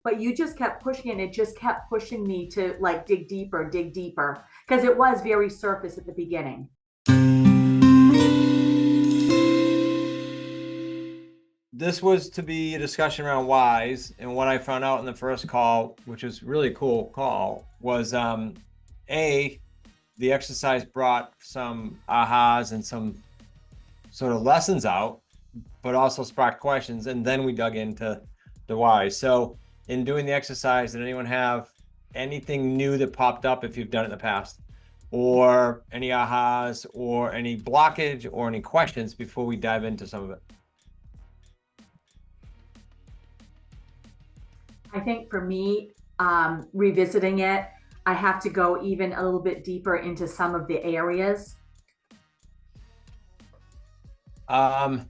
but you just kept pushing and it just kept pushing me to like dig deeper, because it was very surface at the beginning. This was to be a discussion around whys, and what I found out in the first call, which was really cool call, was a the exercise brought some ahas and some sort of lessons out, but also sparked questions, and then we dug into the whys. So in doing the exercise, did anyone have anything new that popped up if you've done it in the past, or any ahas, or any blockage, or any questions before we dive into some of it? I think for me, revisiting it, I have to go even a little bit deeper into some of the areas. Um,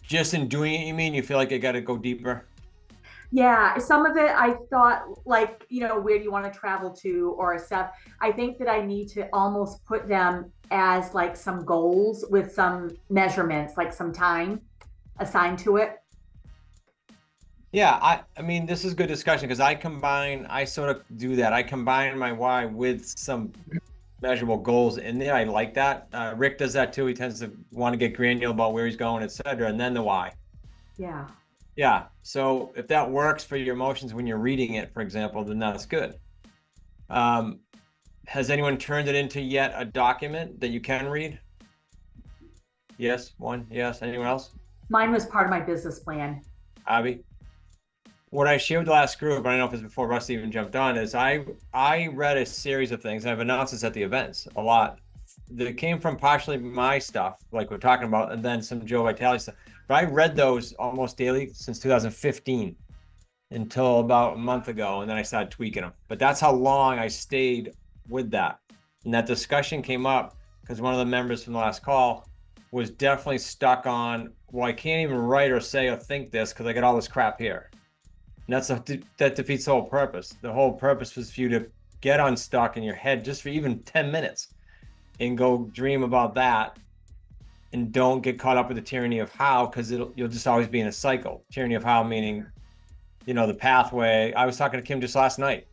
just in doing it, you mean you feel like you got to go deeper? Yeah, some of it I thought, like, where do you want to travel to or stuff. I think that I need to almost put them as like some goals with some measurements, like some time assigned to it. Yeah, I mean, this is good discussion because I sort of do that. I combine my why with some measurable goals in there. I like that. Rick does that too. He tends to want to get granular about where he's going, etc., and then the why. Yeah. Yeah. So if that works for your emotions when you're reading it, for example, then that's good. Um, has anyone turned it into yet a document that you can read? Yes, one. Yes. Anyone else? Mine was part of my business plan. Abby? What I shared with the last group, I don't know if it's before Rusty even jumped on, is I read a series of things, and I've announced this at the events a lot, that came from partially my stuff, like we're talking about, and then some Joe Vitale stuff. But I read those almost daily since 2015 until about a month ago, and then I started tweaking them. But that's how long I stayed with that. And that discussion came up because one of the members from the last call was definitely stuck on, well, I can't even write or say or think this because I got all this crap here. And that defeats the whole purpose. The whole purpose was for you to get unstuck in your head just for even 10 minutes and go dream about that, and don't get caught up with the tyranny of how, because you'll just always be in a cycle. Tyranny of how meaning, the pathway. I was talking to Kim just last night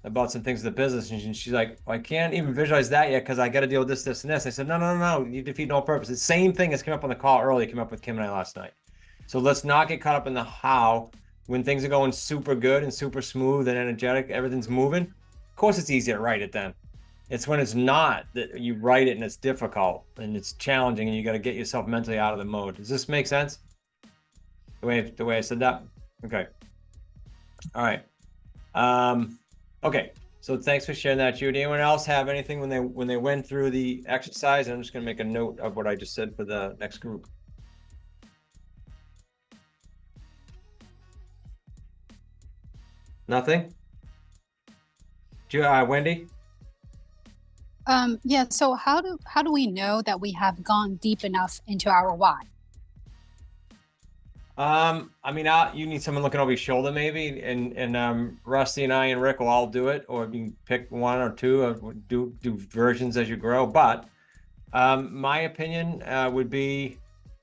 about some things in the business, and she's like, well, I can't even visualize that yet because I got to deal with this, this, and this. I said, no, you defeat no purpose. The same thing as came up on the call earlier, came up with Kim and I last night. So let's not get caught up in the how. When things are going super good and super smooth and energetic, everything's moving. Of course, it's easy to write it then. It's when it's not that you write it and it's difficult and it's challenging and you got to get yourself mentally out of the mode. Does this make sense? The way I said that? Okay. All right. Okay. So thanks for sharing that, Judy. Anyone else have anything when they went through the exercise? I'm just going to make a note of what I just said for the next group. Nothing? Wendy? Yeah, so how do we know that we have gone deep enough into our why? I mean, you need someone looking over your shoulder, maybe, and Rusty and I and Rick will all do it, or you can pick one or two, or do versions as you grow. But my opinion would be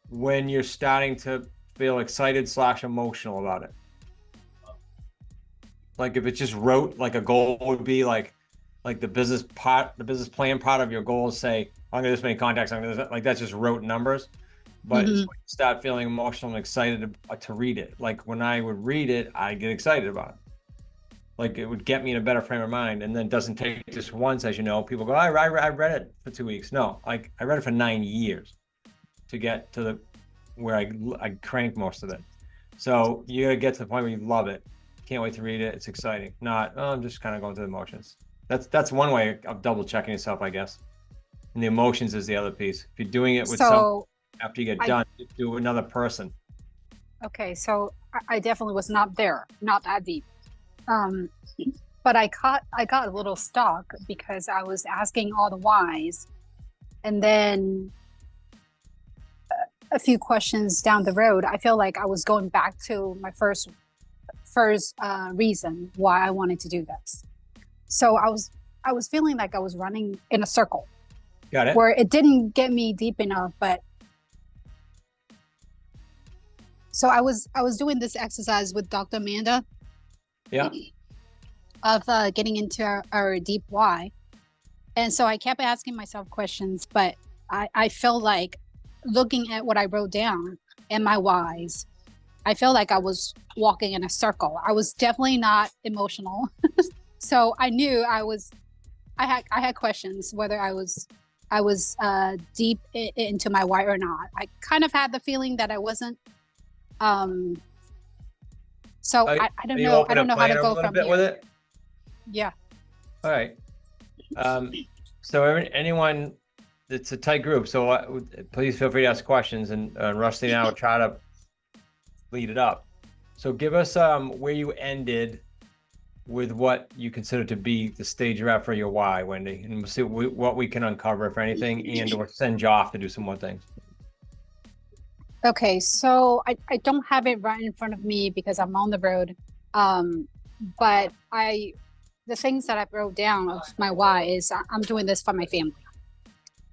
when you're starting to feel excited / emotional about it. Like if it just wrote, like a goal would be like the business plan part of your goal is say, I'm gonna this many contacts, I'm gonna like that's just rote numbers. But it's when you start feeling emotional and excited to read it. Like when I would read it, I get excited about it. Like it would get me in a better frame of mind. And then it doesn't take just once, as you know. People go, I read it for 2 weeks. No, like I read it for 9 years to get to the where I crank most of it. So you gotta get to the point where you love it. Can't wait to read it. It's exciting. Not, oh, I'm just kind of going through the motions. That's one way of double checking yourself, I guess. And the emotions is the other pice. If you're doing it with someone after you get done, you do another person. Okay, so I definitely was not there, not that deep. But I got a little stuck because I was asking all the whys, and then a few questions down the road, I feel like I was going back to my first reason why I wanted to do this. So I was feeling like I was running in a circle. Got it. Where it didn't get me deep enough, but so I was doing this exercise with Dr. Amanda, Yeah. of getting into our deep why. And so I kept asking myself questions, but I feel like looking at what I wrote down and my whys, I feel like I was walking in a circle. I was definitely not emotional. So I knew I had questions whether I was deep into my why or not. I kind of had the feeling that I wasn't. So I don't know. I don't know how to go from with here. it. Yeah. All right. So anyone, it's a tight group, so please feel free to ask questions, and Rusty and I will try to lead it up. So give us where you ended with what you consider to be the stage you're at for your why, Wendy, and we'll see what we can uncover, if anything, and or send you off to do some more things. Okay, so I don't have it right in front of me because I'm on the road. But the things that I wrote down of my why is I'm doing this for my family.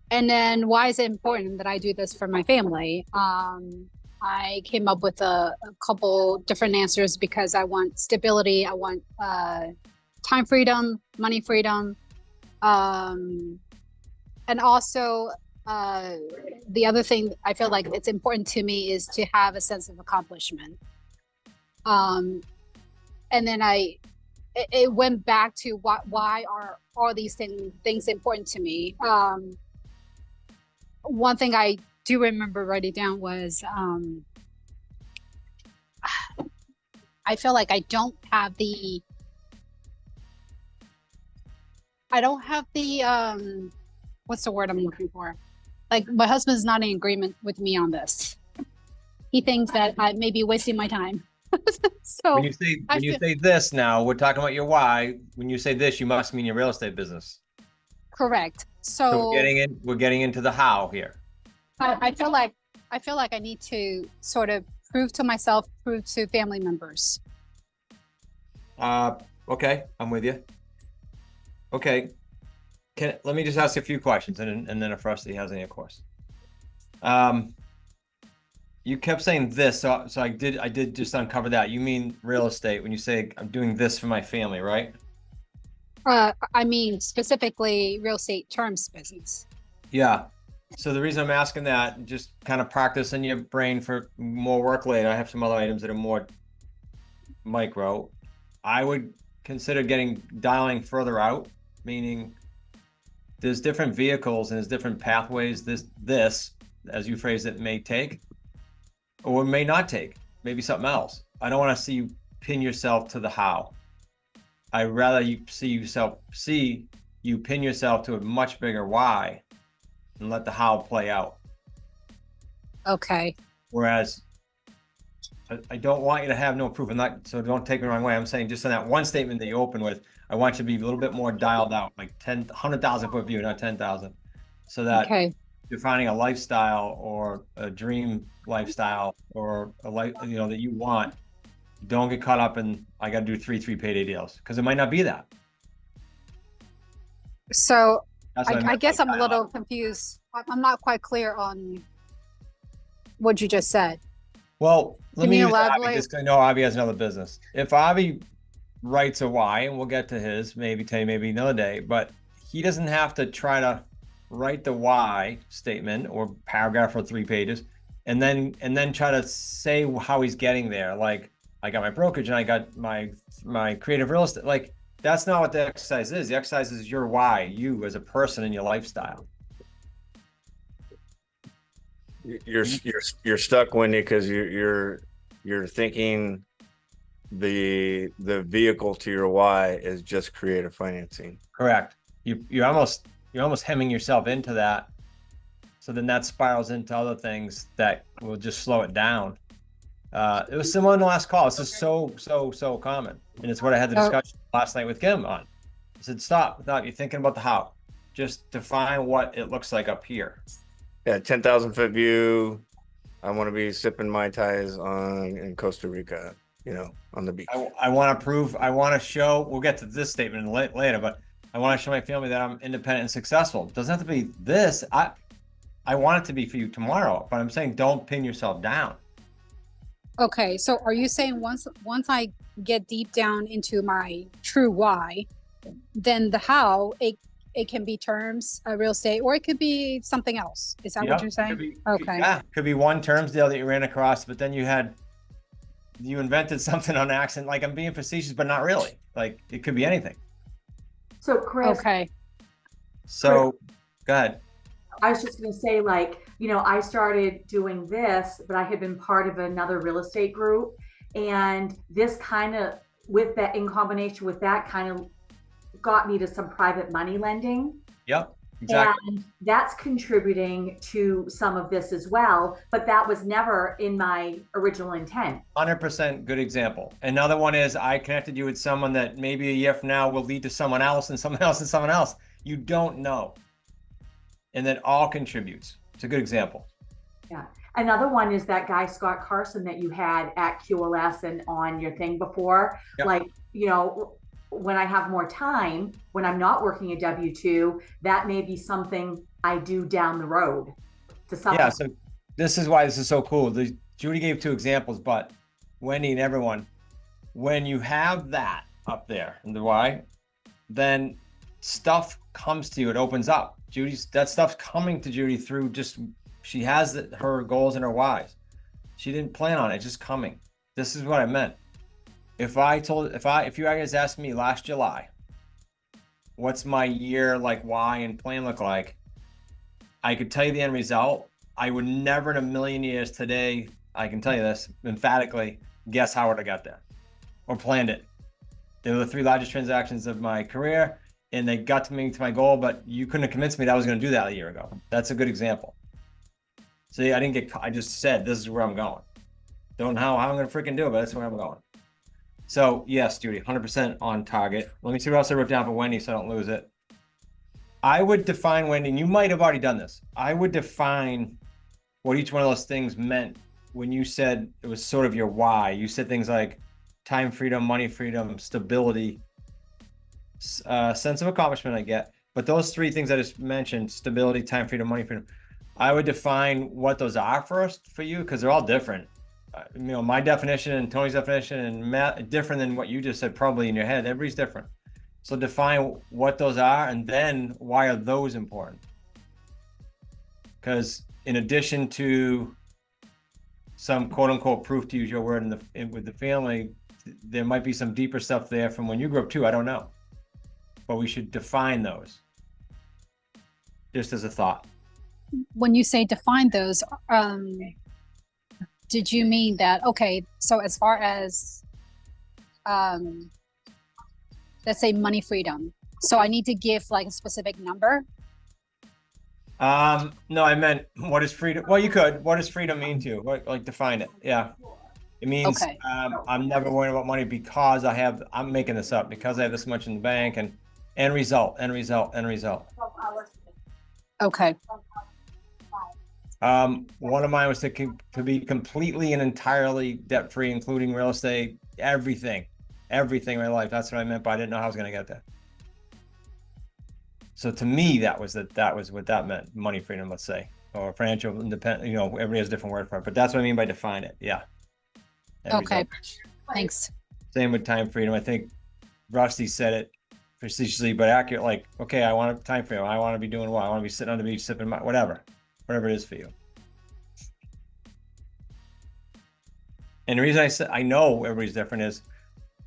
And then why is it important that I do this for my family? I came up with a couple different answers because I want stability, I want time freedom, money freedom, and also the other thing I feel like it's important to me is to have a sense of accomplishment. And then it went back to why are all these things important to me. One thing I do remember writing down was I feel like I don't have the what's the word I'm looking for? Like, my husband's not in agreement with me on this. He thinks that I may be wasting my time. So when you say this, now we're talking about your why. When you say this, you must mean your real estate business. Correct. So we're getting into the how here. I feel like I need to sort of prove to myself, prove to family members. Okay, I'm with you. Okay, let me just ask you a few questions, and then if Rusty has any, of course. You kept saying this, so I did just uncover that. You mean real estate when you say I'm doing this for my family, right? I mean specifically real estate terms business. Yeah. So the reason I'm asking that, just kind of practice in your brain for more work later. I have some other items that are more micro. I would consider dialing further out, meaning there's different vehicles and there's different pathways this, as you phrased it, may take or may not take, maybe something else. I don't want to see you pin yourself to the how. I'd rather you see you pin yourself to a much bigger why and let the how play out. Okay. Whereas I don't want you to have no proof, so don't take me the wrong way. I'm saying just on that one statement that you open with, I want you to be a little bit more dialed out, like 100,000 foot view, not 10,000. So that you're finding a lifestyle or a dream lifestyle or a life, that you want. Don't get caught up in, I got to do three payday deals, because it might not be that. So I guess I'm a little confused. I'm not quite clear on what you just said. Well, let me use Avi, just because I know Avi has another business. If Avi writes a why, and we'll get to his, maybe another day, but he doesn't have to try to write the why statement or paragraph or 3 pages and then try to say how he's getting there. Like, I got my brokerage and I got my creative real estate. Like, that's not what the exercise is. The exercise is your why, you as a person and your lifestyle. You're stuck, Wendy, because you're thinking the vehicle to your why is just creative financing. Correct. You're almost hemming yourself into that. So then that spirals into other things that will just slow it down. It was similar in the last call. This is so common. And it's what I had the discussion last night with Kim on. I said, stop. You're thinking about the how. Just define what it looks like up here. Yeah, 10,000 foot view. I want to be sipping Mai Tais in Costa Rica, on the beach. I want to prove, I want to show, we'll get to this statement later, but I want to show my family that I'm independent and successful. It doesn't have to be this. I want it to be for you tomorrow, but I'm saying don't pin yourself down. Okay, so are you saying once I get deep down into my true why, then the how it can be terms, real estate, or it could be something else. Is that what Yeah, you're saying? could be, Okay. yeah, could be one terms deal that you ran across, but then you invented something on accident. Like, I'm being facetious, but not really. Like, it could be anything. So Chris, Okay. So go ahead. I was just going to say, like, I started doing this, but I had been part of another real estate group. And this kind of, with that, in combination with that, kind of got me to some private money lending. Yep, exactly. And that's contributing to some of this as well. But that was never in my original intent. 100% good example. Another one is I connected you with someone that maybe a year from now will lead to someone else and someone else and someone else. You don't know. And that all contributes. It's a good example. Yeah. Another one is that guy, Scott Carson, that you had at QLS and on your thing before. Yep. Like, when I have more time, when I'm not working a W-2, that may be something I do down the road to Yeah, so this is why this is so cool. Judy gave 2 examples, but Wendy and everyone, when you have that up there and the why, then stuff comes to you. It opens up. That stuff's coming to Judy through just, she has her goals and her whys. She didn't plan on it, just coming. This is what I meant. If you guys asked me last July, what's my year like, why and plan look like, I could tell you the end result. I would never in a million years today, I can tell you this emphatically, guess how I would have got there or planned it. They were the 3 largest transactions of my career, and they got to me to my goal, but you couldn't have convinced me that I was going to do that a year ago. That's a good example. See, I just said, this is where I'm going. Don't know how I'm going to freaking do it, but that's where I'm going. So yes, Judy, 100% on target. Let me see what else I wrote down for Wendy so I don't lose it. I would define, Wendy, and you might have already done this. I would define what each one of those things meant when you said it was sort of your why. You said things like time freedom, money freedom, stability, sense of accomplishment, I get. But those 3 things I just mentioned, stability, time freedom, money freedom, I would define what those are first for you, because they're all different. My definition and Tony's definition and different than what you just said, probably in your head. Everybody's different. So define what those are, and then why are those important? Because in addition to some quote unquote proof, to use your word, with the family, there might be some deeper stuff there from when you grew up too. I don't know, but we should define those. Just as a thought. When you say define those, did you mean that, okay, so as far as, let's say money freedom, so I need to give like a specific number? No, I meant, what is freedom? Well, you could. What does freedom mean to you? Like define it. Yeah. It means, Okay. I'm never worrying about money because I'm making this up, because I have this much in the bank, and end result. Okay. One of mine was to be completely and entirely debt free, including real estate, everything in my life. That's what I meant, but I didn't know how I was going to get there. So to me, that was what that meant. Money freedom, let's say, or financial independence. Everybody has a different word for it, but that's what I mean by define it. Yeah. Okay. Thanks. Same with time freedom. I think Rusty said it facetiously, but accurate. Like, okay, I want time freedom. I want to be doing what? I want to be sitting on the beach, sipping whatever it is for you. And the reason I said I know everybody's different is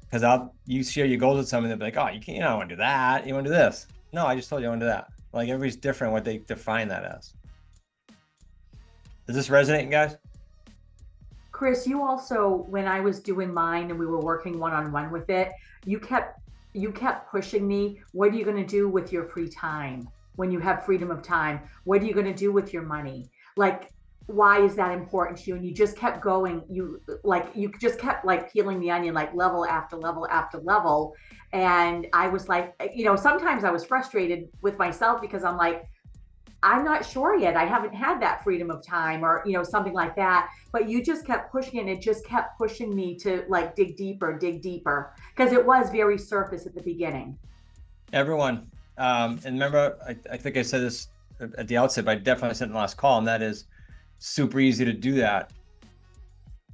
because you share your goals with someone, they'll be like, oh, you can't, I want to do that. You want to do this? No, I just told you I want to do that. Like, everybody's different what they define that as. Does this resonate, guys? Chris, you also, when I was doing mine and we were working one-on-one with it, you kept pushing me. What are you going to do with your free time when you have freedom of time? What are you going to do with your money? Like, why is that important to you? And you just kept going. You just kept like peeling the onion, like level after level after level. And I was like, sometimes I was frustrated with myself because I'm like, I'm not sure yet. I haven't had that freedom of time or, something like that. But you just kept pushing it. And it just kept pushing me to like dig deeper, because it was very surface at the beginning. Everyone, and remember, I think I said this at the outset, but I definitely said in the last call, and that is super easy to do that.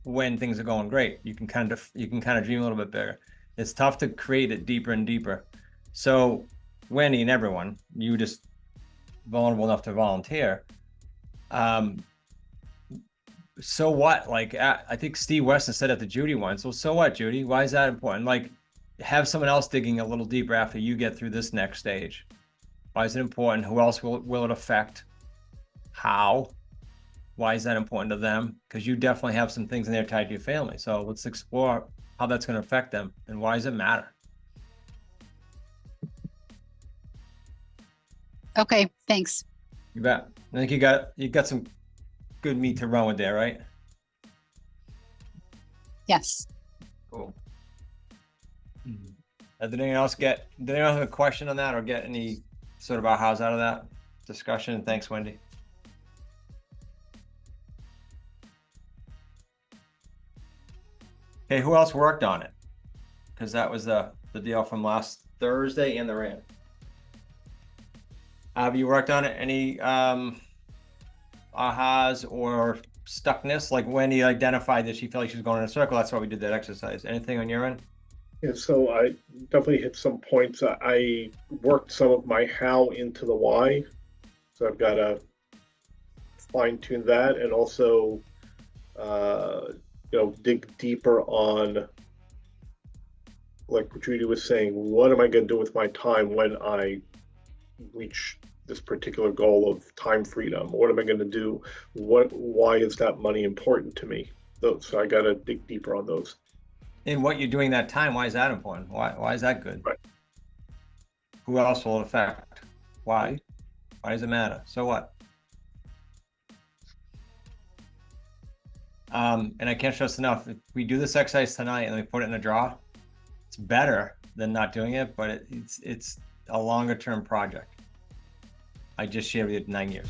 when things are going great. You can kind of dream a little bit bigger. It's tough to create it deeper and deeper. So Wendy and everyone, you just vulnerable enough to volunteer. So what? Like, I think Steve Weston said at the Judy one. So what, Judy? Why is that important? Like, have someone else digging a little deeper after you get through this next stage. Why is it important? Who else will it affect? How? Why is that important to them? Because you definitely have some things in there tied to your family. So let's explore how that's going to affect them and why does it matter? Okay, thanks. You bet. I think you got some good meat to run with there, right? Yes. Cool. Did anyone else have a question on that or get any sort of ahas out of that discussion? Thanks, Wendy. Okay, who else worked on it? Because that was the deal from last Thursday and the rant. Have you worked on it? Any ahas or stuckness? Like Wendy identified that she felt like she was going in a circle. That's why we did that exercise. Anything on your end? Yeah, so I definitely hit some points. I worked some of my how into the why. So I've got to fine tune that and also, dig deeper on, like Judy was saying, what am I going to do with my time when I reach this particular goal of time freedom? What am I going to do? Why is that money important to me? So I got to dig deeper on those. In what you're doing that time, why is that important? Why is that good? Right. Who else will it affect? Why? Why does it matter? So what? And I can't stress enough, if we do this exercise tonight and we put it in a draw, it's better than not doing it, but it's a longer term project. I just shared with you 9 years.